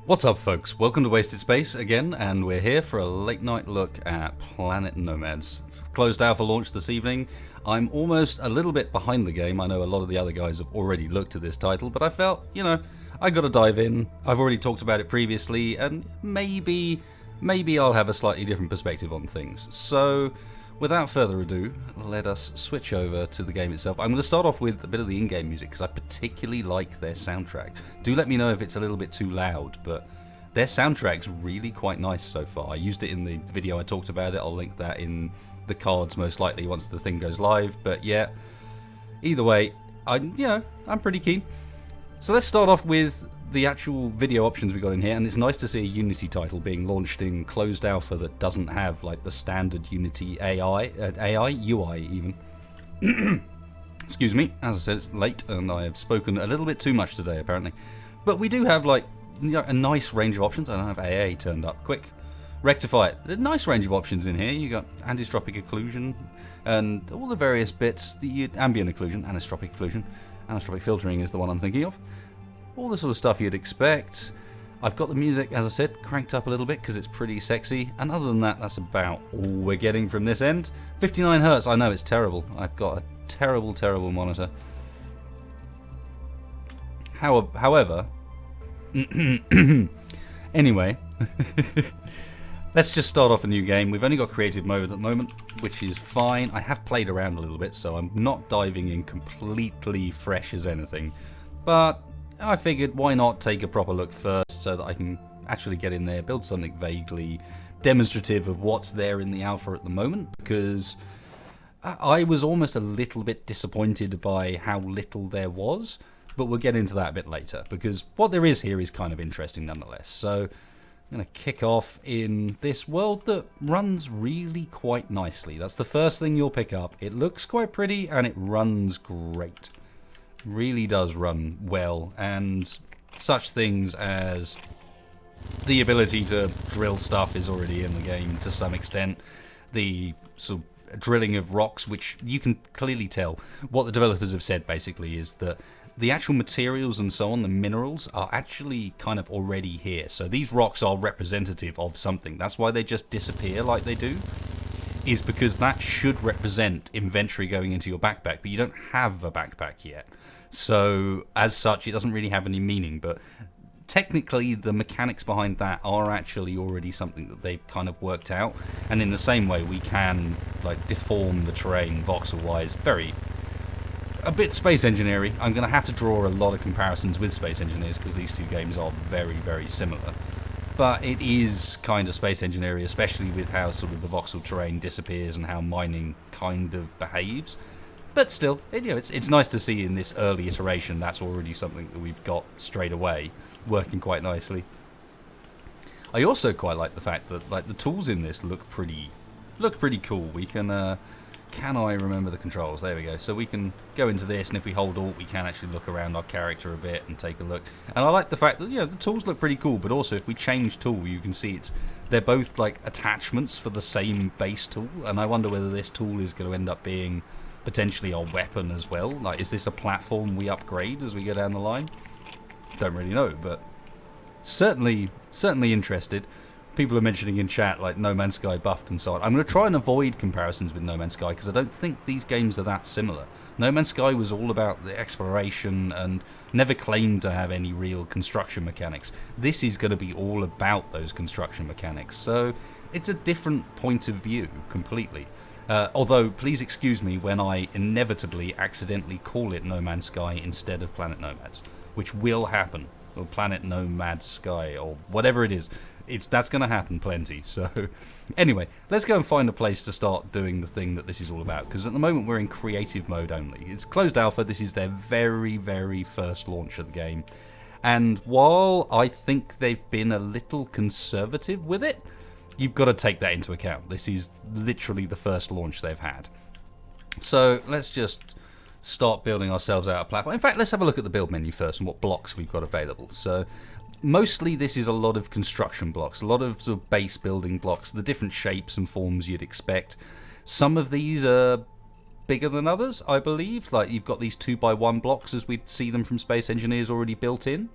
What's up, folks? Welcome to Wasted Space again, and we're here for a late night look at Planet Nomads. Closed alpha launch this evening. I'm almost a little bit behind the game. I know a lot of the other guys have already looked at this title, but I felt, I gotta dive in. I've already talked about it previously, and maybe I'll have a slightly different perspective on things. So, without further ado, let us switch over to the game itself. I'm going to start off with a bit of the in-game music because I particularly like their soundtrack. Do let me know if it's a little bit too loud, but their soundtrack's really quite nice so far. I used it in the video I talked about it. I'll link that in the cards most likely once the thing goes live. But yeah, either way, I'm pretty keen. So let's start off with the actual video options we got in here, and it's nice to see a Unity title being launched in closed alpha that doesn't have like the standard Unity UI even. Excuse me, as I said, it's late and I have spoken a little bit too much today apparently. But we do have like a nice range of options. I don't have AA turned up. Quick, rectify it. A nice range of options in here. You got anisotropic occlusion and all the various bits. The ambient occlusion, anisotropic occlusion, anisotropic filtering is the one I'm thinking of. All the sort of stuff you'd expect. I've got the music, as I said, cranked up a little bit because it's pretty sexy. And other than that, that's about all we're getting from this end. 59 Hertz, I know it's terrible. I've got a terrible, terrible monitor. However, anyway, let's just start off a new game. We've only got creative mode at the moment, which is fine. I have played around a little bit, so I'm not diving in completely fresh as anything. But I figured, why not take a proper look first so that I can actually get in there, build something vaguely demonstrative of what's there in the alpha at the moment, because I was almost a little bit disappointed by how little there was, but we'll get into that a bit later, because what there is here is kind of interesting nonetheless. So I'm going to kick off in this world that runs really quite nicely. That's the first thing you'll pick up. It looks quite pretty and it runs great. Really does run well, and such things as the ability to drill stuff is already in the game to some extent. The sort of drilling of rocks, which you can clearly tell what the developers have said basically is that the actual materials and so on, the minerals, are actually kind of already here. So these rocks are representative of something. That's why they just disappear like they do, is because that should represent inventory going into your backpack, but you don't have a backpack yet. So, as such, it doesn't really have any meaning, but technically the mechanics behind that are actually already something that they've kind of worked out, and in the same way we can like deform the terrain voxel-wise, a bit Space Engineer-y. I'm going to have to draw a lot of comparisons with Space Engineers because these two games are very, very similar. But it is kind of Space Engineer-y, especially with how sort of the voxel terrain disappears and how mining kind of behaves. But still, it's nice to see in this early iteration that's already something that we've got straight away, working quite nicely. I also quite like the fact that like the tools in this look pretty cool. We can I remember the controls? There we go. So we can go into this, and if we hold Alt, we can actually look around our character a bit and take a look. And I like the fact that the tools look pretty cool, but also if we change tool, you can see they're both like attachments for the same base tool. And I wonder whether this tool is going to end up being potentially our weapon as well. Like, is this a platform we upgrade as we go down the line? Don't really know, but certainly interested. People are mentioning in chat like No Man's Sky buffed and so on. I'm going to try and avoid comparisons with No Man's Sky because I don't think these games are that similar. No Man's Sky was all about the exploration and never claimed to have any real construction mechanics. This is going to be all about those construction mechanics, so it's a different point of view completely. Although, please excuse me when I inevitably accidentally call it No Man's Sky instead of Planet Nomads, which will happen, or Planet Nomad Sky, or whatever it is. That's going to happen plenty. So, anyway, let's go and find a place to start doing the thing that this is all about, because at the moment we're in creative mode only. It's closed alpha. This is their very, very first launch of the game. And while I think they've been a little conservative with it, you've got to take that into account. This is literally the first launch they've had. So let's just start building ourselves out a platform. In fact, let's have a look at the build menu first and what blocks we've got available. So mostly this is a lot of construction blocks, a lot of sort of base building blocks, the different shapes and forms you'd expect. Some of these are bigger than others, I believe. Like, you've got these 2x1 blocks as we'd see them from Space Engineers already built in.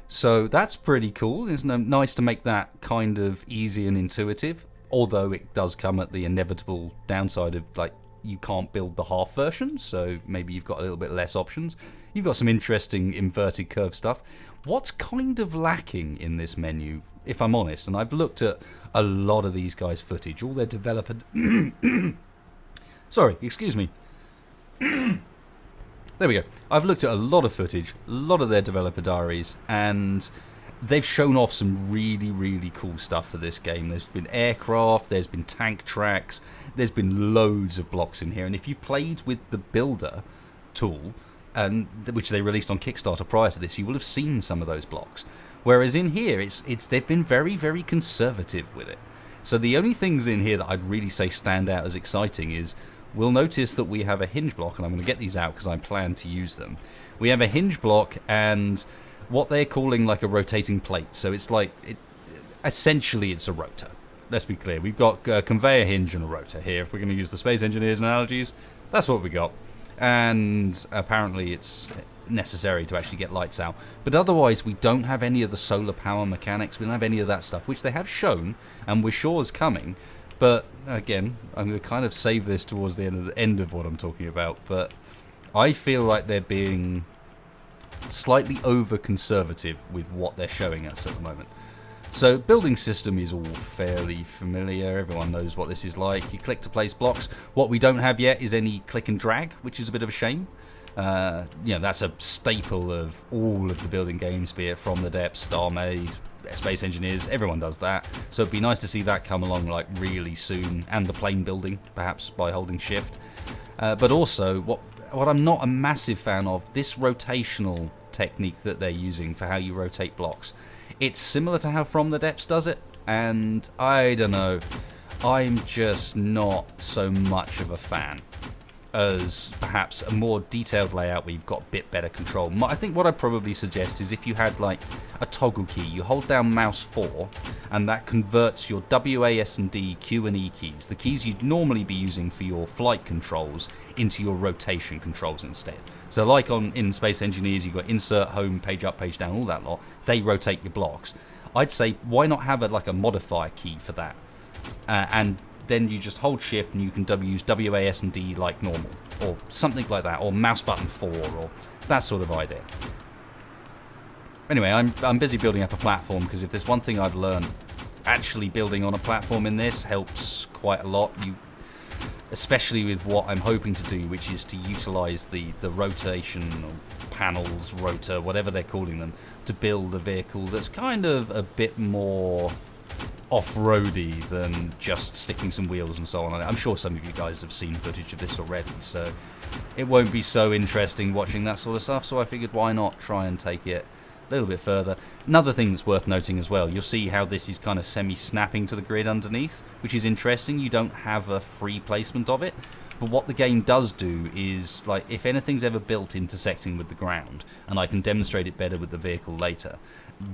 So that's pretty cool. It's nice to make that kind of easy and intuitive, although it does come at the inevitable downside of, like, you can't build the half version, so maybe you've got a little bit less options. You've got some interesting inverted curve stuff. What's kind of lacking in this menu, if I'm honest, and I've looked at a lot of these guys' footage, all their developer... Sorry, excuse me. There we go. I've looked at a lot of footage, a lot of their developer diaries, and they've shown off some really, really cool stuff for this game. There's been aircraft, there's been tank tracks, there's been loads of blocks in here. And if you played with the Builder tool, which they released on Kickstarter prior to this, you will have seen some of those blocks. Whereas in here, they've been very, very conservative with it. So the only things in here that I'd really say stand out as exciting is, we'll notice that we have a hinge block, and I'm going to get these out because I plan to use them. We have a hinge block and what they're calling like a rotating plate. So it's like, essentially it's a rotor. Let's be clear. We've got a conveyor hinge and a rotor here. If we're going to use the Space Engineers analogies, that's what we got. And apparently it's necessary to actually get lights out. But otherwise, we don't have any of the solar power mechanics. We don't have any of that stuff, which they have shown, and we're sure is coming. But again, I'm going to kind of save this towards the end of what I'm talking about. But I feel like they're being slightly over-conservative with what they're showing us at the moment. So building system is all fairly familiar. Everyone knows what this is like. You click to place blocks. What we don't have yet is any click and drag, which is a bit of a shame. That's a staple of all of the building games, be it From the Depths, StarMade, Space Engineers. Everyone does that. So it'd be nice to see that come along like really soon, and the plane building, perhaps by holding shift. But also, what I'm not a massive fan of, this rotational technique that they're using for how you rotate blocks. It's similar to how From the Depths does it, and I don't know, I'm just not so much of a fan as perhaps a more detailed layout where you've got a bit better control. I think what I'd probably suggest is if you had like a toggle key, you hold down mouse 4 and that converts your W, A, S and D, Q and E keys, the keys you'd normally be using for your flight controls, into your rotation controls instead. So like in Space Engineers, you've got insert, home, page up, page down, all that lot. They rotate your blocks. I'd say why not have a modifier key for that? And then you just hold shift and you can use W, A, S and D like normal, or something like that, or mouse button 4, or that sort of idea. Anyway, I'm busy building up a platform, because if there's one thing I've learned, actually building on a platform in this helps quite a lot. Especially with what I'm hoping to do, which is to utilize the rotation or panels, rotor, whatever they're calling them, to build a vehicle that's kind of a bit more off-roady than just sticking some wheels and so on. I'm sure some of you guys have seen footage of this already, so it won't be so interesting watching that sort of stuff, so I figured why not try and take it a little bit further. Another thing that's worth noting as well, you'll see how this is kind of semi-snapping to the grid underneath, which is interesting. You don't have a free placement of it, but what the game does do is, like, if anything's ever built intersecting with the ground, and I can demonstrate it better with the vehicle later,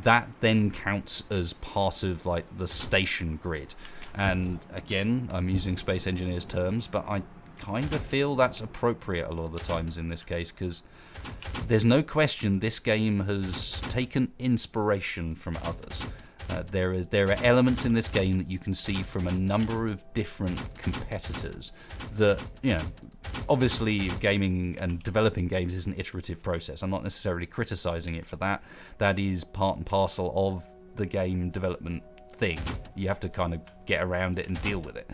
that then counts as part of like the station grid. And again, I'm using Space Engineers terms, but I kind of feel that's appropriate a lot of the times in this case, because there's no question this game has taken inspiration from others. There are elements in this game that you can see from a number of different competitors that, obviously gaming and developing games is an iterative process. I'm not necessarily criticizing it for that. That is part and parcel of the game development thing. You have to kind of get around it and deal with it.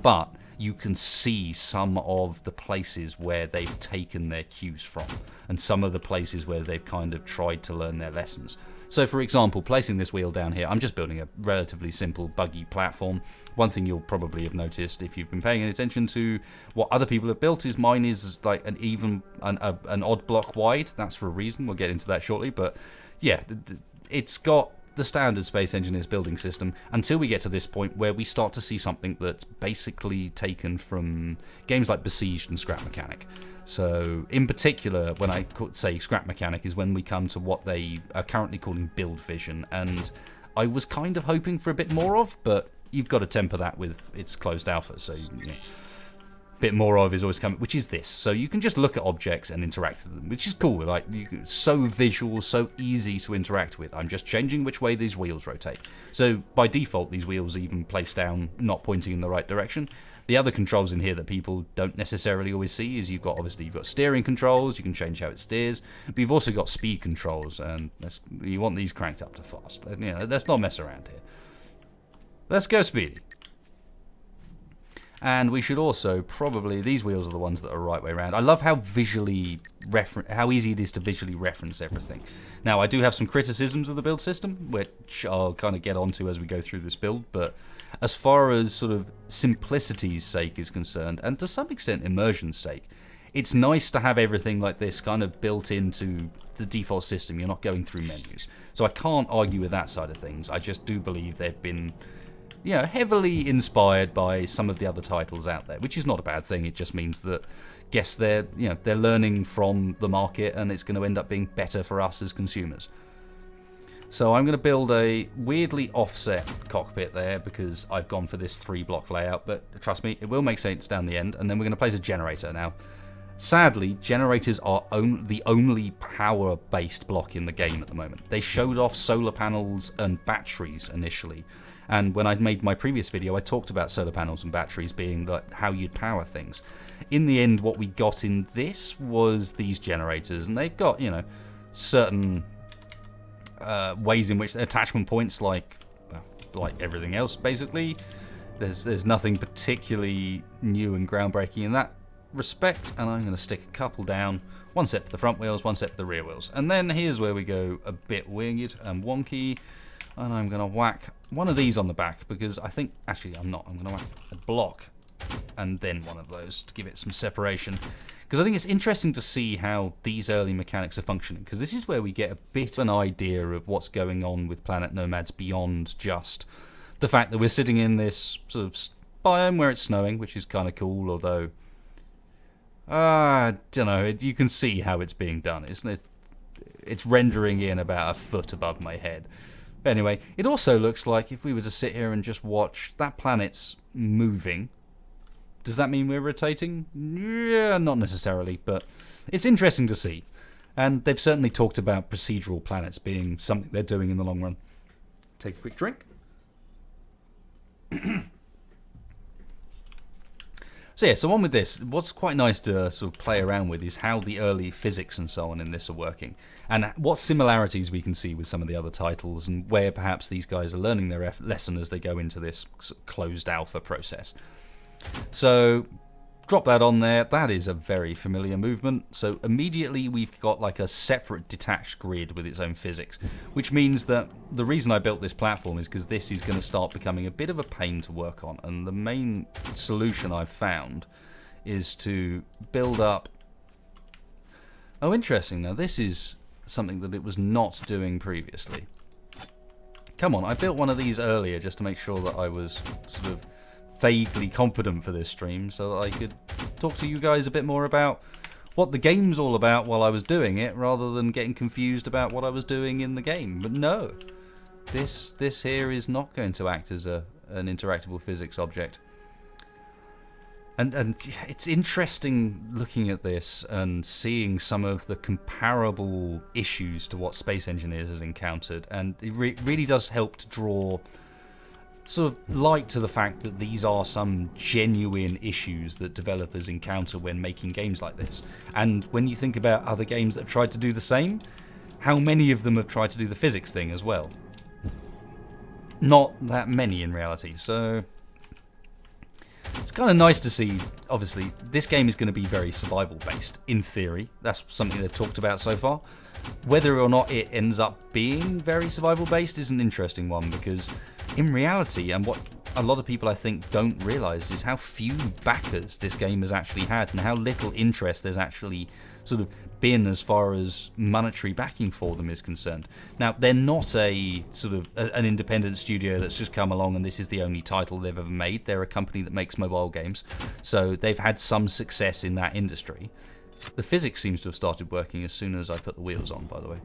But you can see some of the places where they've taken their cues from, and some of the places where they've kind of tried to learn their lessons. So for example, placing this wheel down here, I'm just building a relatively simple buggy platform. One thing you'll probably have noticed if you've been paying attention to what other people have built is mine is like an odd block wide. That's for a reason. We'll get into that shortly. But yeah, it's got the standard Space Engineers building system until we get to this point where we start to see something that's basically taken from games like Besieged and Scrap Mechanic. So in particular, when I say Scrap Mechanic is when we come to what they are currently calling Build Vision, and I was kind of hoping for a bit more of, but you've got to temper that with its closed alpha, so bit more of is always coming, which is this. So you can just look at objects and interact with them, which is cool. Like, so visual, so easy to interact with. I'm just changing which way these wheels rotate. So by default, these wheels even place down, not pointing in the right direction. The other controls in here that people don't necessarily always see is you've got steering controls. You can change how it steers. But you've also got speed controls, and you want these cranked up to fast. You know, let's not mess around here. Let's go speedy. And we should also probably, these wheels are the ones that are right way around. I love how how easy it is to visually reference everything. Now, I do have some criticisms of the build system, which I'll kind of get onto as we go through this build, but as far as sort of simplicity's sake is concerned, and to some extent immersion's sake, it's nice to have everything like this kind of built into the default system. You're not going through menus. So I can't argue with that side of things. I just do believe they've been, you know, heavily inspired by some of the other titles out there, which is not a bad thing. It just means that, guess they're learning from the market, and it's going to end up being better for us as consumers. So I'm going to build a weirdly offset cockpit there because I've gone for this 3-block layout, but trust me, it will make sense down the end. And then we're going to place a generator. Now, sadly, generators are the only power-based block in the game at the moment. They showed off solar panels and batteries initially. And when I made my previous video, I talked about solar panels and batteries being how you'd power things. In the end, what we got in this was these generators, and they've got, you know, certain ways in which attachment points, like everything else, basically. There's nothing particularly new and groundbreaking in that respect, and I'm going to stick a couple down. One set for the front wheels, one set for the rear wheels. And then here's where we go a bit winged and wonky. And I'm going to whack one of these on the back because I think, actually I'm not, I'm going to whack a block and then one of those to give it some separation. Because I think it's interesting to see how these early mechanics are functioning, because this is where we get a bit of an idea of what's going on with Planet Nomads beyond just the fact that we're sitting in this sort of biome where it's snowing, which is kind of cool, although, I don't know, you can see how it's being done, isn't it? It's rendering in about a foot above my head. Anyway, it also looks like if we were to sit here and just watch, that planet's moving. Does that mean we're rotating? Yeah, not necessarily, but it's interesting to see. And they've certainly talked about procedural planets being something they're doing in the long run. Take a quick drink. So yeah, so on with this, what's quite nice to sort of play around with is how the early physics and so on in this are working, and what similarities we can see with some of the other titles, and where perhaps these guys are learning their lesson as they go into this closed alpha process. So drop that on there. That is a very familiar movement. So immediately we've got like a separate detached grid with its own physics, which means that the reason I built this platform is because this is going to start becoming a bit of a pain to work on. And the main solution I've found is to build up... Oh, interesting. Now this is something that it was not doing previously. Come on, I built one of these earlier just to make sure that I was sort of vaguely competent for this stream, so that I could talk to you guys a bit more about what the game's all about while I was doing it, rather than getting confused about what I was doing in the game. But no, this here is not going to act as an interactable physics object. And it's interesting looking at this and seeing some of the comparable issues to what Space Engineers has encountered, and it really does help to draw sort of light to the fact that these are some genuine issues that developers encounter when making games like this. And when you think about other games that have tried to do the same, how many of them have tried to do the physics thing as well? Not that many in reality, so it's kind of nice to see. Obviously, this game is going to be very survival based, in theory. That's something they've talked about so far. Whether or not it ends up being very survival based is an interesting one, because in reality, and what a lot of people I think don't realise, is how few backers this game has actually had, and how little interest there's actually sort of been as far as monetary backing for them is concerned. Now, they're not a sort of an independent studio that's just come along and this is the only title they've ever made. They're a company that makes mobile games, so they've had some success in that industry. The physics seems to have started working as soon as I put the wheels on, by the way.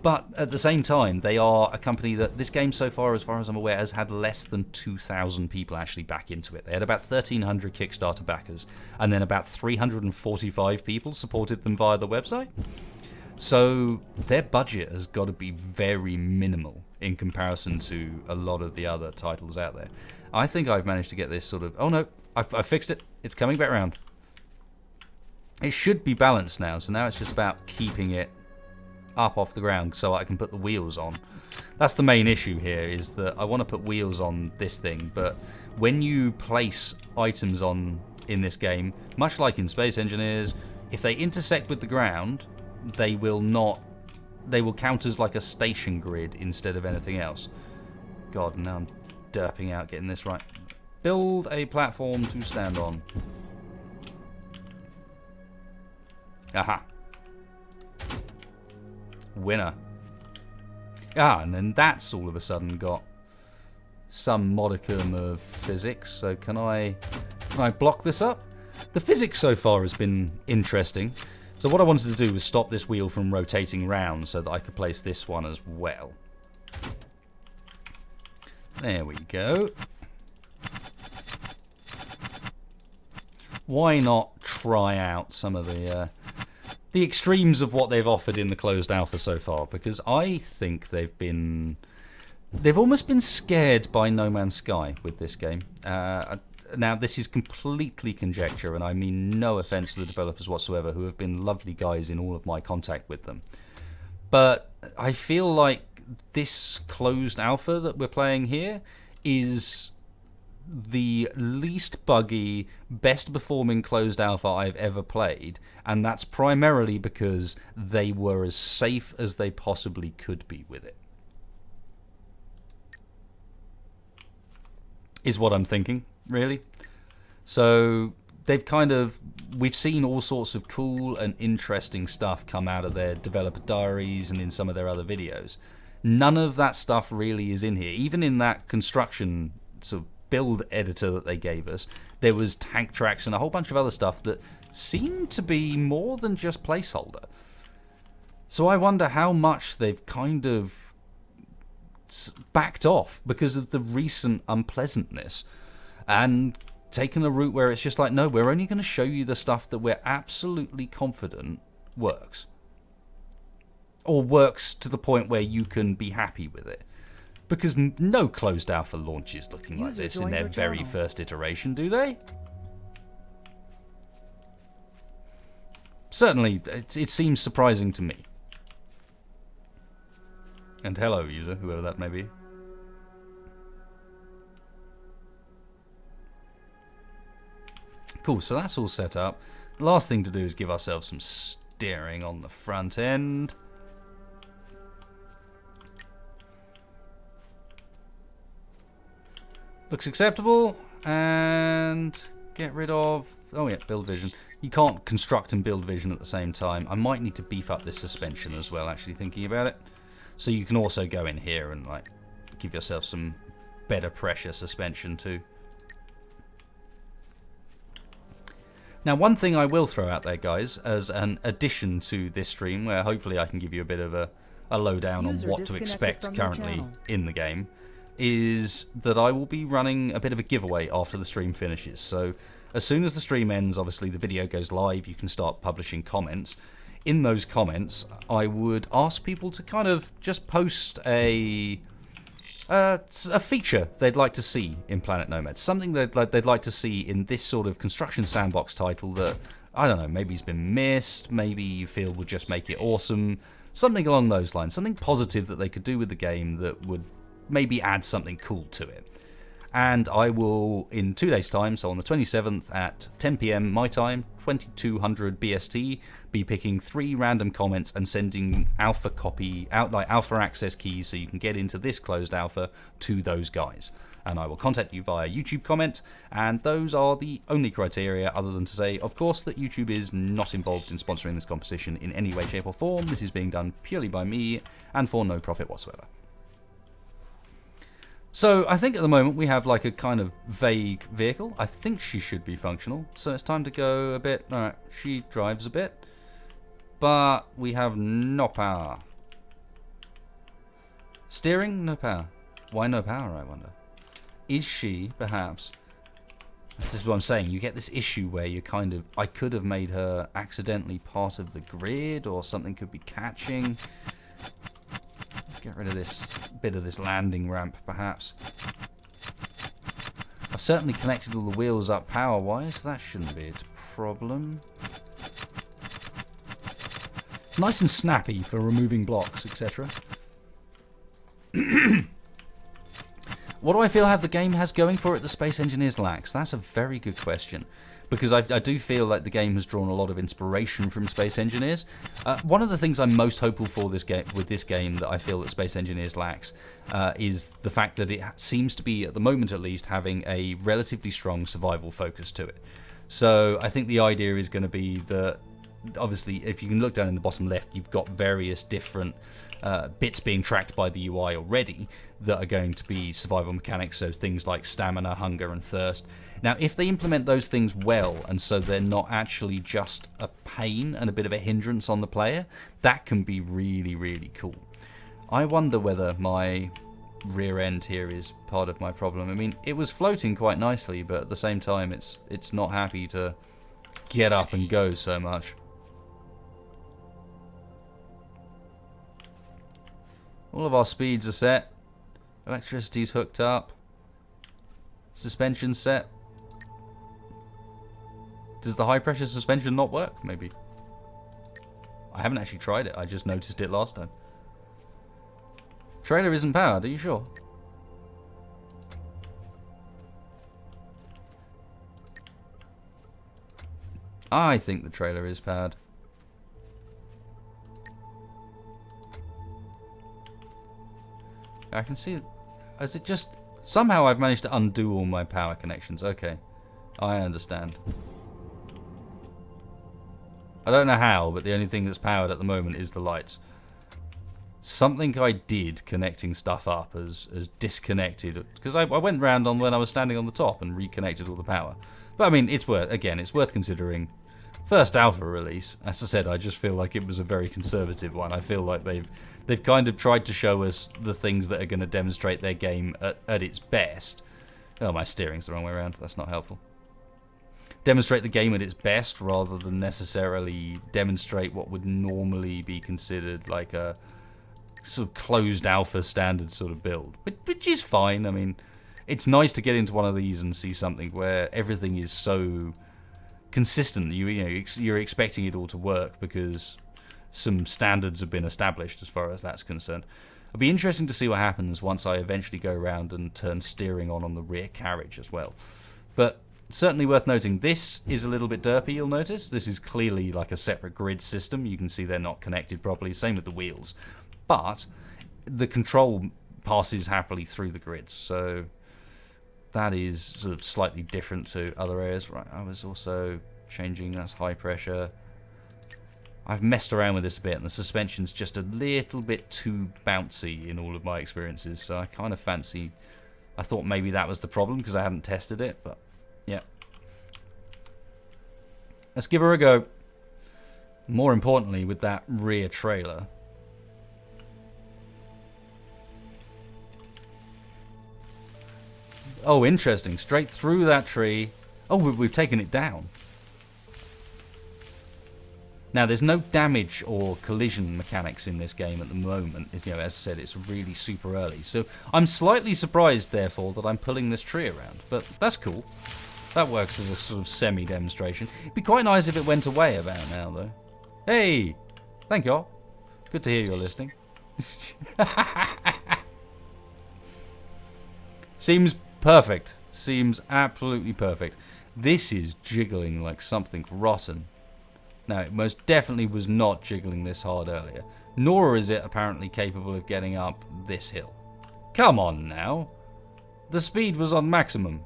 But at the same time, they are a company that this game so far as I'm aware, has had less than 2,000 people actually back into it. They had about 1,300 Kickstarter backers, and then about 345 people supported them via the website. So their budget has got to be very minimal in comparison to a lot of the other titles out there. I think I've managed to get this sort of... Oh no, I fixed it. It's coming back around. It should be balanced now, so now it's just about keeping it up off the ground so I can put the wheels on. That's the main issue here, is that I want to put wheels on this thing, but when you place items on in this game, much like in Space Engineers, if they intersect with the ground, they will count as like a station grid instead of anything else. God, now I'm derping out getting this right. Build a platform to stand on. Aha. Winner. And then that's all of a sudden got some modicum of physics. So can I block this up? The physics so far has been interesting. So what I wanted to do was stop this wheel from rotating round so that I could place this one as well. There we go. Why not try out some of the extremes of what they've offered in the closed alpha so far? Because I think they've almost been scared by No Man's Sky with this game. Now, this is completely conjecture, and I mean no offense to the developers whatsoever, who have been lovely guys in all of my contact with them. But I feel like this closed alpha that we're playing here is the least buggy, best performing closed alpha I've ever played, and that's primarily because they were as safe as they possibly could be with it. Is what I'm thinking, really. So we've seen all sorts of cool and interesting stuff come out of their developer diaries and in some of their other videos. None of that stuff really is in here. Even in that construction sort of build editor that they gave us, there was tank tracks and a whole bunch of other stuff that seemed to be more than just placeholder. So I wonder how much they've kind of backed off because of the recent unpleasantness and taken a route where it's just like, no, we're only going to show you the stuff that we're absolutely confident works. Or works to the point where you can be happy with it. Because no closed alpha launches looking like this in their very first iteration, do they? Certainly, it seems surprising to me. And hello, user, whoever that may be. Cool, so that's all set up. The last thing to do is give ourselves some steering on the front end. Looks acceptable, and get rid of... Oh yeah, build vision. You can't construct and build vision at the same time. I might need to beef up this suspension as well, actually thinking about it. So you can also go in here and like give yourself some better pressure suspension too. Now, one thing I will throw out there, guys, as an addition to this stream, where hopefully I can give you a bit of a lowdown on what to expect currently in the game, is that I will be running a bit of a giveaway after the stream finishes. So as soon as the stream ends, obviously the video goes live, you can start publishing comments. In those comments, I would ask people to kind of just post a feature they'd like to see in Planet Nomads. Something they'd like to see in this sort of construction sandbox title that, I don't know, maybe has been missed, maybe you feel would just make it awesome. Something along those lines. Something positive that they could do with the game that would maybe add something cool to it. And I will, in 2 days' time, so on the 27th at 10 PM my time, 2200 BST, be picking 3 random comments and sending alpha access keys so you can get into this closed alpha to those guys. And I will contact you via YouTube comment, and those are the only criteria, other than to say, of course, that YouTube is not involved in sponsoring this competition in any way, shape or form. This is being done purely by me and for no profit whatsoever. So I think at the moment we have like a kind of vague vehicle. I think she should be functional. So it's time to go a bit. Alright, she drives a bit. But we have no power. Steering, no power. Why no power, I wonder? Is she, perhaps... This is what I'm saying. You get this issue where you kind of... I could have made her accidentally part of the grid, or something could be catching. Get rid of this bit of this landing ramp, perhaps. I've certainly connected all the wheels up power-wise. That shouldn't be a problem. It's nice and snappy for removing blocks, etc. What do I feel the game has going for it that Space Engineers lacks? That's a very good question. Because I do feel like the game has drawn a lot of inspiration from Space Engineers. One of the things I'm most hopeful for this game that I feel that Space Engineers lacks is the fact that it seems to be, at the moment at least, having a relatively strong survival focus to it. So I think the idea is going to be that, obviously, if you can look down in the bottom left, you've got various different bits being tracked by the UI already that are going to be survival mechanics, so things like stamina, hunger, and thirst. Now, if they implement those things well, and so they're not actually just a pain and a bit of a hindrance on the player, that can be really, really cool. I wonder whether my rear end here is part of my problem. I mean, it was floating quite nicely, but at the same time, it's not happy to get up and go so much. All of our speeds are set. Electricity's hooked up. Suspension's set. Does the high pressure suspension not work? Maybe. I haven't actually tried it. I just noticed it last time. Trailer isn't powered. Are you sure? I think the trailer is powered. I can see it. Is it just... Somehow I've managed to undo all my power connections. Okay. I understand. I don't know how, but the only thing that's powered at the moment is the lights. Something I did connecting stuff up as disconnected. Because I went round on when I was standing on the top and reconnected all the power. But I mean, it's worth considering. First alpha release, as I said, I just feel like it was a very conservative one. I feel like they've kind of tried to show us the things that are going to demonstrate their game at its best. Oh, my steering's the wrong way around. That's not helpful. Demonstrate the game at its best rather than necessarily demonstrate what would normally be considered like a sort of closed alpha standard sort of build, which is fine. I mean, it's nice to get into one of these and see something where everything is so consistent. You're expecting it all to work because some standards have been established as far as that's concerned. It'll be interesting to see what happens once I eventually go around and turn steering on the rear carriage as well. But certainly worth noting, this is a little bit derpy, you'll notice. This is clearly like a separate grid system. You can see they're not connected properly. Same with the wheels. But the control passes happily through the grids, so that is sort of slightly different to other areas. Right, I was also changing, that's high pressure. I've messed around with this a bit, and the suspension's just a little bit too bouncy in all of my experiences, so I kind of fancy... I thought maybe that was the problem because I hadn't tested it, but yeah. Let's give her a go. More importantly, with that rear trailer. Oh, interesting. Straight through that tree. Oh, we've taken it down. Now, there's no damage or collision mechanics in this game at the moment. As I said, it's really super early. So I'm slightly surprised, therefore, that I'm pulling this tree around. But that's cool. That works as a sort of semi-demonstration. It'd be quite nice if it went away about now, though. Hey! Thank you all. Good to hear you're listening. Seems perfect. Seems absolutely perfect. This is jiggling like something rotten. Now, it most definitely was not jiggling this hard earlier. Nor is it apparently capable of getting up this hill. Come on now. The speed was on maximum.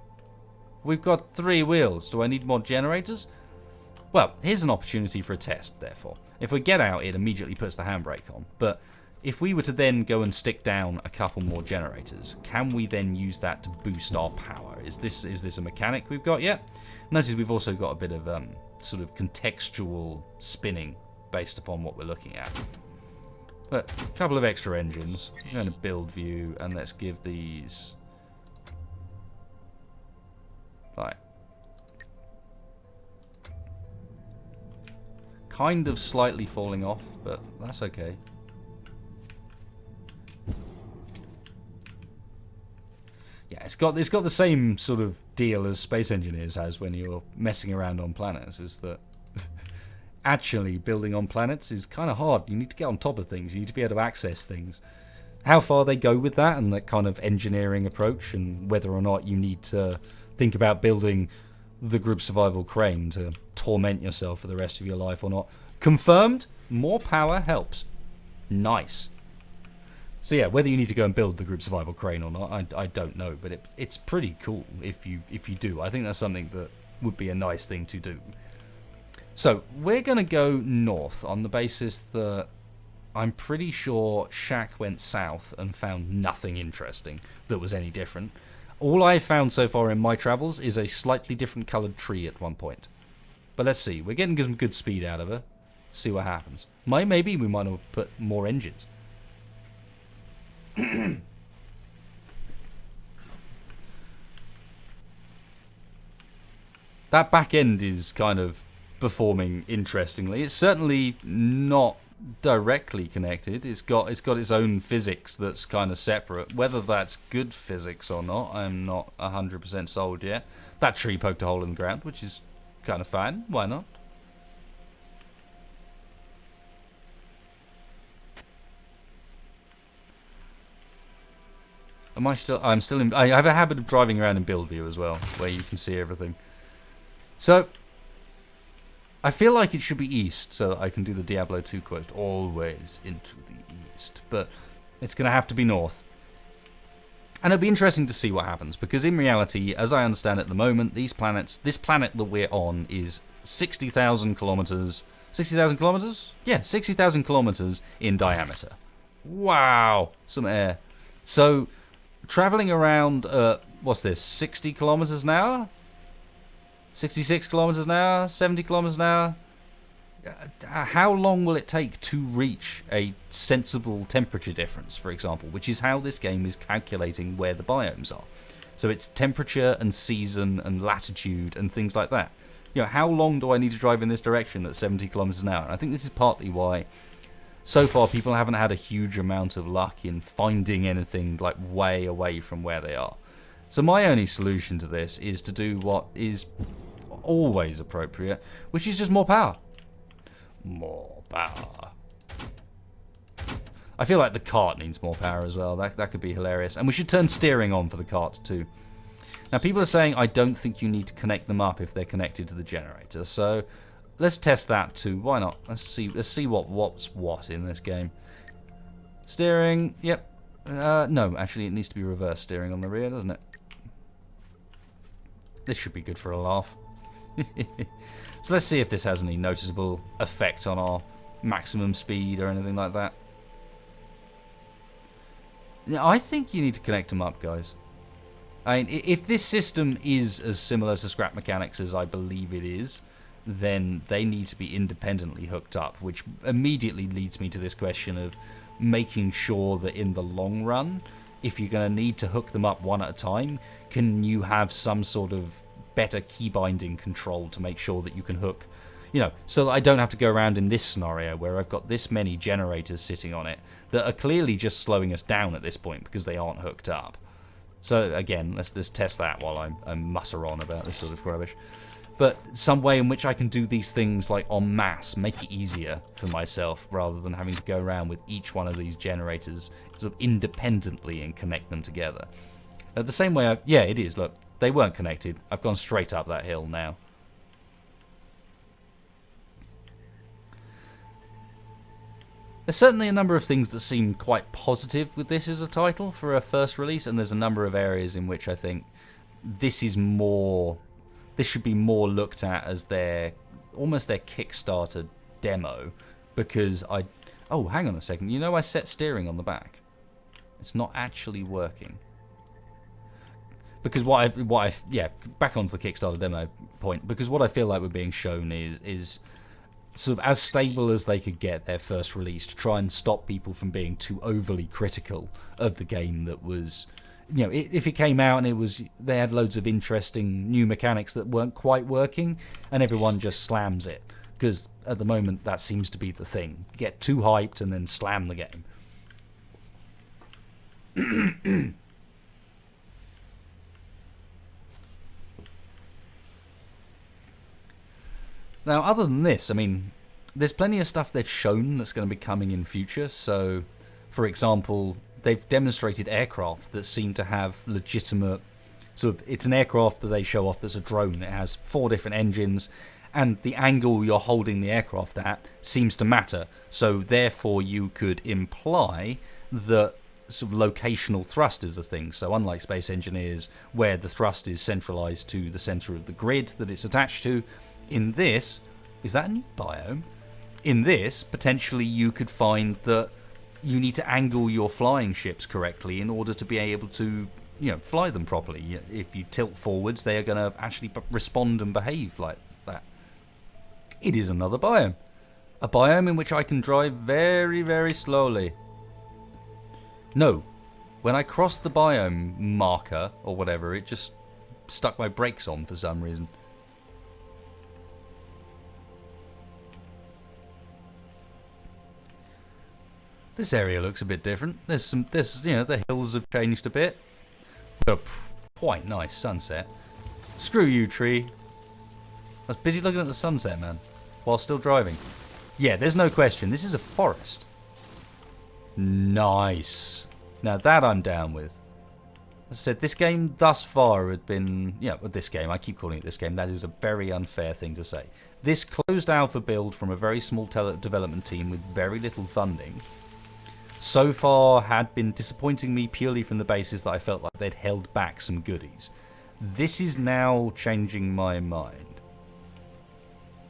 We've got 3 wheels. Do I need more generators? Well, here's an opportunity for a test, therefore. If we get out, it immediately puts the handbrake on. But if we were to then go and stick down a couple more generators, can we then use that to boost our power? Is this a mechanic we've got yet? Notice we've also got a bit of sort of contextual spinning based upon what we're looking at. But a couple of extra engines. I'm going to build view, and let's give these... Like... Kind of slightly falling off, but that's okay. Yeah, it's got the same sort of deal as Space Engineers has when you're messing around on planets, is that actually building on planets is kind of hard. You need to get on top of things. You need to be able to access things. How far they go with that and that kind of engineering approach, and whether or not you need to think about building the group survival crane to torment yourself for the rest of your life or not. Confirmed, more power helps. Nice. So yeah, whether you need to go and build the group survival crane or not, I don't know, but it's pretty cool if you do. I think that's something that would be a nice thing to do. So we're going to go north on the basis that I'm pretty sure Shaq went south and found nothing interesting that was any different. All I've found so far in my travels is a slightly different coloured tree at one point. But let's see, we're getting some good speed out of her. See what happens. Maybe we might have put more engines. That back end is kind of performing interestingly. It's certainly not directly connected. It's got its own physics that's kind of separate. Whether that's good physics or not, I'm not 100% sold yet. That tree poked a hole in the ground, which is kind of fine. Why not? I'm still in... I have a habit of driving around in build view as well, where you can see everything. So, I feel like it should be east, so that I can do the Diablo 2 quote, always into the east. But it's going to have to be north. And it'll be interesting to see what happens, because in reality, as I understand at the moment, this planet that we're on is 60,000 kilometers... 60,000 kilometers? Yeah, 60,000 kilometers in diameter. Wow! Some air. So... traveling around, what's this, 60 kilometers an hour? 66 kilometers an hour? 70 kilometers an hour? How long will it take to reach a sensible temperature difference, for example, which is how this game is calculating where the biomes are. So it's temperature and season and latitude and things like that. You know, how long do I need to drive in this direction at 70 kilometers an hour? And I think this is partly why so far people haven't had a huge amount of luck in finding anything like way away from where they are. So my only solution to this is to do what is always appropriate, which is just more power. More power. I feel like the cart needs more power as well. That could be hilarious. And we should turn steering on for the cart too. Now people are saying I don't think you need to connect them up if they're connected to the generator. So let's test that too. Why not? Let's see what's what in this game. Steering, yep. No, actually it needs to be reverse steering on the rear, doesn't it? This should be good for a laugh. So let's see if this has any noticeable effect on our maximum speed or anything like that. Yeah, I think you need to connect them up, guys. I mean, if this system is as similar to scrap mechanics as I believe it is, then they need to be independently hooked up, which immediately leads me to this question of making sure that in the long run, if you're going to need to hook them up one at a time, can you have some sort of better key binding control to make sure that you can hook, you know, so that I don't have to go around in this scenario where I've got this many generators sitting on it that are clearly just slowing us down at this point because they aren't hooked up. So again, let's test that while I mutter on about this sort of rubbish. But some way in which I can do these things like en masse, make it easier for myself rather than having to go around with each one of these generators sort of independently and connect them together. The same way, yeah, it is. Look, they weren't connected. I've gone straight up that hill now. There's certainly a number of things that seem quite positive with this as a title for a first release, and there's a number of areas in which I think this is more... this should be more looked at as almost their Kickstarter demo, because oh, hang on a second. You know I set steering on the back. It's not actually working. Because yeah, back onto the Kickstarter demo point, because what I feel like we're being shown is sort of as stable as they could get their first release to try and stop people from being too overly critical of the game that was, you know, if it came out and it was, they had loads of interesting new mechanics that weren't quite working and everyone just slams it. Because at the moment that seems to be the thing. Get too hyped and then slam the game. Now, other than this, I mean, there's plenty of stuff they've shown that's going to be coming in future. So, for example, they've demonstrated aircraft that seem to have legitimate... So it's an aircraft that they show off that's a drone. It has 4 different engines, and the angle you're holding the aircraft at seems to matter. So therefore, you could imply that sort of locational thrust is a thing. So unlike Space Engineers, where the thrust is centralized to the center of the grid that it's attached to, in this, is that a new biome? In this, potentially you could find that you need to angle your flying ships correctly in order to be able to, you know, fly them properly. If you tilt forwards, they are going to actually respond and behave like that. It is another biome. A biome in which I can drive very, very slowly. No. When I crossed the biome marker, or whatever, it just stuck my brakes on for some reason. This area looks a bit different. There's you know, the hills have changed a bit. Got a quite nice sunset. Screw you, tree. I was busy looking at the sunset, man, while still driving. Yeah, there's no question. This is a forest. Nice. Now that I'm down with. As I said, this game thus far had been... Yeah, well, this game. I keep calling it this game. That is a very unfair thing to say. This closed alpha build from a very small development team with very little funding so far had been disappointing me purely from the basis that I felt like they'd held back some goodies. This is now changing my mind.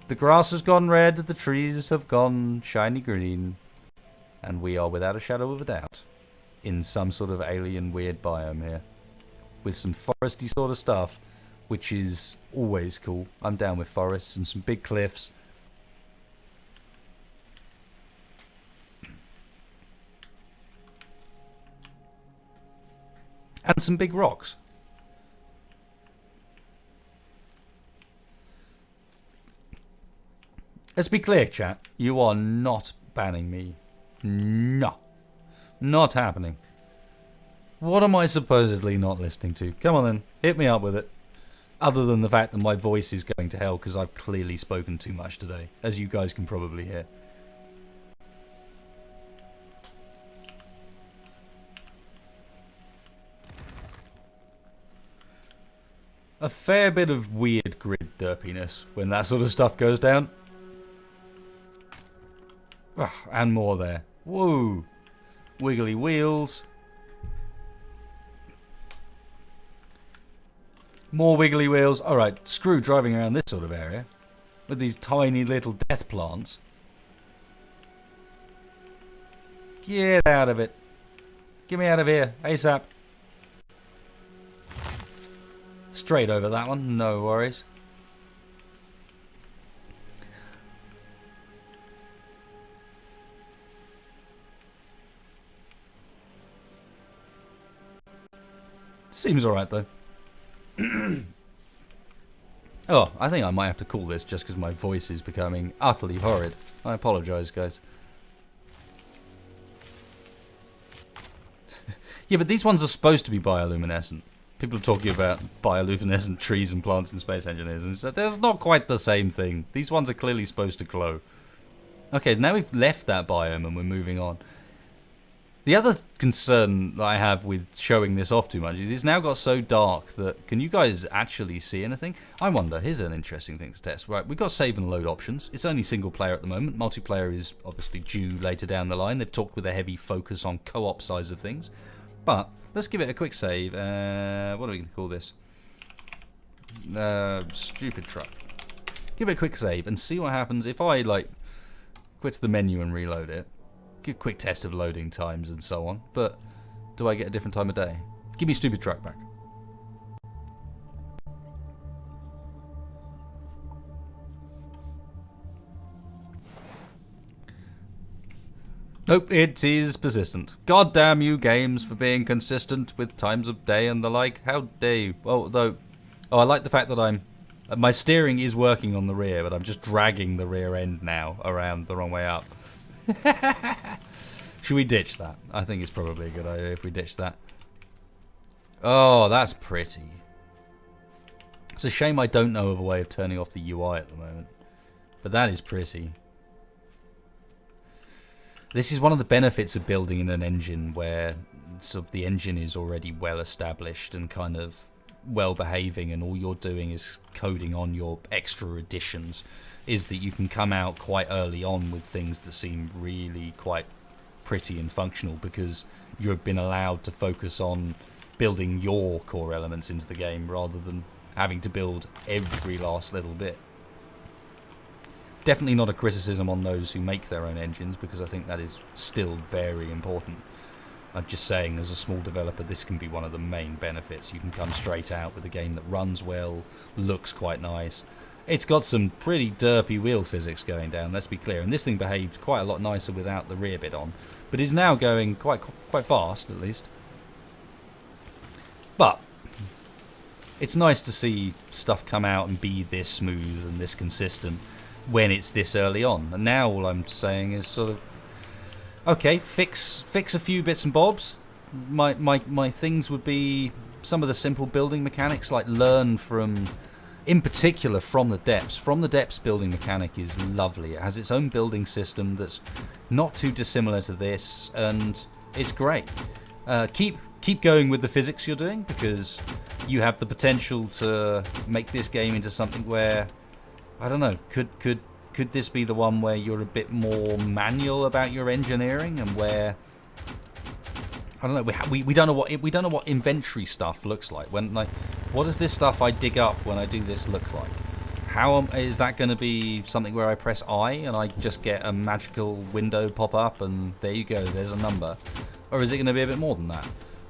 The grass has gone red, the trees have gone shiny green, and we are without a shadow of a doubt in some sort of alien weird biome here. With some foresty sort of stuff, which is always cool. I'm down with forests and some big cliffs. And some big rocks. Let's be clear, chat. You are not banning me. No. Not happening. What am I supposedly not listening to? Come on then. Hit me up with it. Other than the fact that my voice is going to hell because I've clearly spoken too much today. As you guys can probably hear. A fair bit of weird grid derpiness when that sort of stuff goes down. And more there. Whoa. Wiggly wheels. More wiggly wheels. Alright, screw driving around this sort of area. With these tiny little death plants. Get out of it. Get me out of here. ASAP. Straight over that one, no worries. Seems alright though. Oh, I think I might have to call this just because my voice is becoming utterly horrid. I apologise, guys. Yeah, but these ones are supposed to be bioluminescent. People are talking about bioluminescent trees and plants in Space Engineers, and so that's not quite the same thing. These ones are clearly supposed to glow. Okay, now we've left that biome and we're moving on. The other concern that I have with showing this off too much is it's now got so dark that... Can you guys actually see anything? I wonder, here's an interesting thing to test. Right, we've got save and load options. It's only single player at the moment. Multiplayer is obviously due later down the line. They've talked with a heavy focus on co-op size of things. But let's give it a quick save. What are we going to call this? Stupid truck. Give it a quick save and see what happens if I, like, quit the menu and reload it. Give a quick test of loading times and so on. But do I get a different time of day? Give me stupid truck back. Nope, it is persistent. God damn you games for being consistent with times of day and the like. How dare you? Well, though, I like the fact that my steering is working on the rear, but I'm just dragging the rear end now around the wrong way up. Should we ditch that? I think it's probably a good idea if we ditch that. Oh, that's pretty. It's a shame I don't know of a way of turning off the UI at the moment. But that is pretty. This is one of the benefits of building in an engine where sort of the engine is already well established and kind of well behaving, and all you're doing is coding on your extra additions, is that you can come out quite early on with things that seem really quite pretty and functional because you've been allowed to focus on building your core elements into the game rather than having to build every last little bit. Definitely not a criticism on those who make their own engines, because I think that is still very important. I'm just saying, as a small developer, this can be one of the main benefits. You can come straight out with a game that runs well, looks quite nice. It's got some pretty derpy wheel physics going down, let's be clear, and this thing behaved quite a lot nicer without the rear bit on, but is now going quite fast, at least. But it's nice to see stuff come out and be this smooth and this consistent when it's this early on. And now all I'm saying is sort of, okay, fix a few bits and bobs. My things would be some of the simple building mechanics, like learn from, in particular, from the depths. From the depths building mechanic is lovely. It has its own building system that's not too dissimilar to this, and it's great. Keep going with the physics you're doing, because you have the potential to make this game into something where, I don't know, could this be the one where you're a bit more manual about your engineering, and where, I don't know, we don't know what inventory stuff looks like. When, like, what does this stuff I dig up when I do this look like? How is that going to be something where I press I and I just get a magical window pop up and there you go, there's a number? Or is it going to be a bit more than that?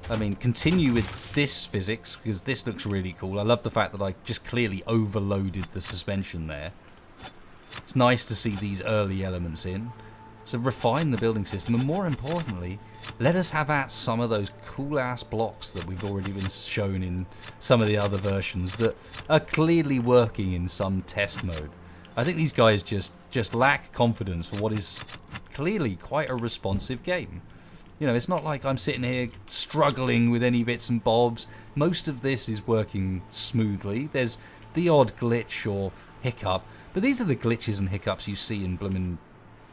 I mean, continue with this physics, because this looks really cool. I love the fact that I just clearly overloaded the suspension there. It's nice to see these early elements in. So refine the building system, and more importantly, let us have at some of those cool-ass blocks that we've already been shown in some of the other versions that are clearly working in some test mode. I think these guys just lack confidence for what is clearly quite a responsive game. You know, it's not like I'm sitting here struggling with any bits and bobs. Most of this is working smoothly. There's the odd glitch or hiccup, but these are the glitches and hiccups you see in blooming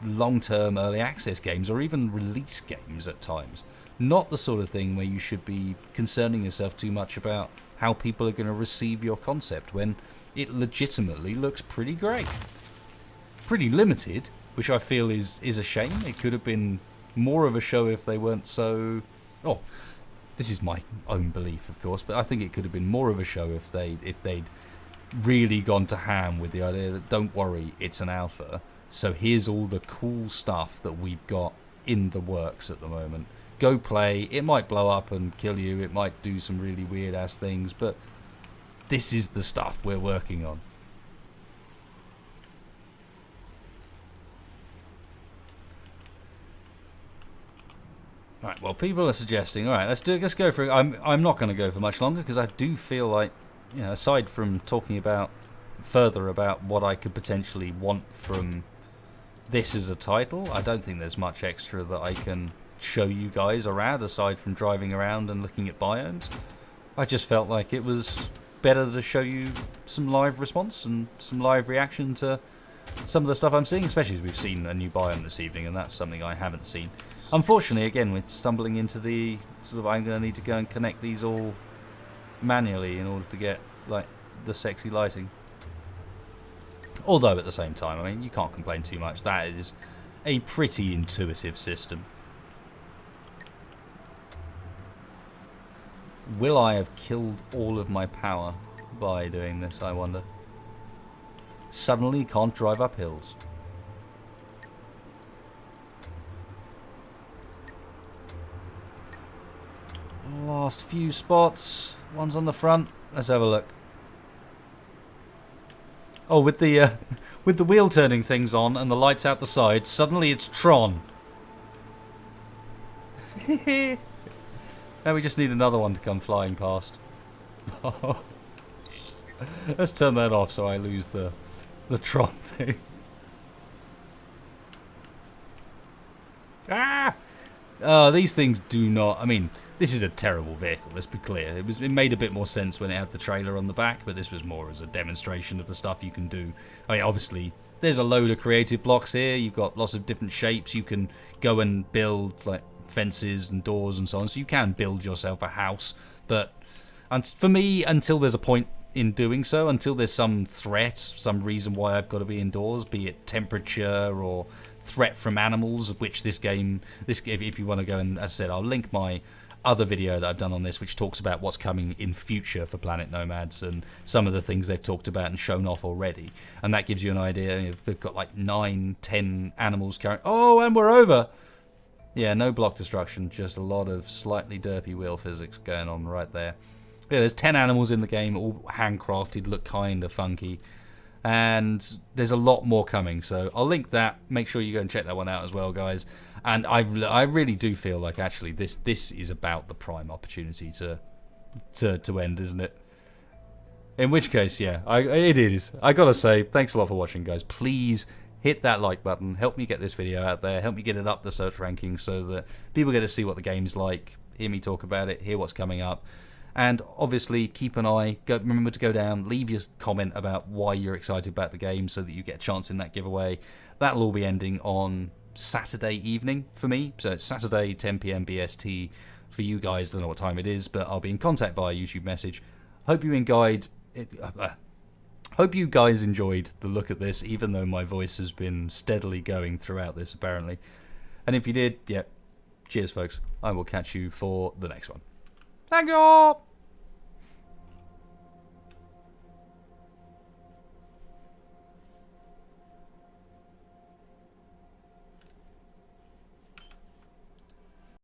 long-term early access games or even release games at times. Not the sort of thing where you should be concerning yourself too much about how people are going to receive your concept when it legitimately looks pretty great. Pretty limited, which I feel is a shame. It could have been more of a show if they weren't so... Oh, this is my own belief, of course, but I think it could have been more of a show if they'd really gone to ham with the idea that, don't worry, it's an alpha, so here's all the cool stuff that we've got in the works at the moment. Go play. It might blow up and kill you. It might do some really weird-ass things, but this is the stuff we're working on. Right, well, people are suggesting, all right, let's go for it. I'm not going to go for much longer, because I do feel like, you know, aside from talking about further about what I could potentially want from this as a title, I don't think there's much extra that I can show you guys around aside from driving around and looking at biomes. I just felt like it was better to show you some live response and some live reaction to some of the stuff I'm seeing, especially as we've seen a new biome this evening, and that's something I haven't seen. Unfortunately, again, we're stumbling into the sort of, I'm going to need to go and connect these all manually in order to get, like, the sexy lighting. Although at the same time, I mean, you can't complain too much. That is a pretty intuitive system. Will I have killed all of my power by doing this, I wonder? Suddenly can't drive up hills. Last few spots. One's on the front. Let's have a look. Oh, with the wheel turning things on and the lights out the side, suddenly it's Tron. Now we just need another one to come flying past. Let's turn that off so I lose the Tron thing. Ah! Oh, these things do not... I mean, this is a terrible vehicle, let's be clear. It made a bit more sense when it had the trailer on the back, but this was more as a demonstration of the stuff you can do. I mean, obviously, there's a load of creative blocks here. You've got lots of different shapes. You can go and build, like, fences and doors and so on, so you can build yourself a house. But for me, until there's a point in doing so, until there's some threat, some reason why I've got to be indoors, be it temperature or threat from animals, which this game, if you want to go and, as I said, I'll link my other video that I've done on this, which talks about what's coming in future for Planet Nomads and some of the things they've talked about and shown off already, and that gives you an idea. They've got like 9-10 animals carrying. Oh, and we're over. Yeah, no block destruction, just a lot of slightly derpy wheel physics going on right there. Yeah, there's 10 animals in the game, all handcrafted, look kind of funky. And there's a lot more coming, so I'll link that. Make sure you go and check that one out as well, guys. And I really do feel like actually this is about the prime opportunity to end, isn't it? In which case, yeah, it is. I gotta say, thanks a lot for watching, guys. Please hit that like button. Help me get this video out there. Help me get it up the search rankings so that people get to see what the game's like, hear me talk about it, hear what's coming up. And obviously, keep an eye. Remember to go down, leave your comment about why you're excited about the game so that you get a chance in that giveaway. That'll all be ending on Saturday evening for me. So it's Saturday, 10 p.m. BST for you guys. Don't know what time it is, but I'll be in contact via YouTube message. Hope you guys enjoyed the look at this, even though my voice has been steadily going throughout this, apparently. And if you did, yeah, cheers, folks. I will catch you for the next one. Thank you!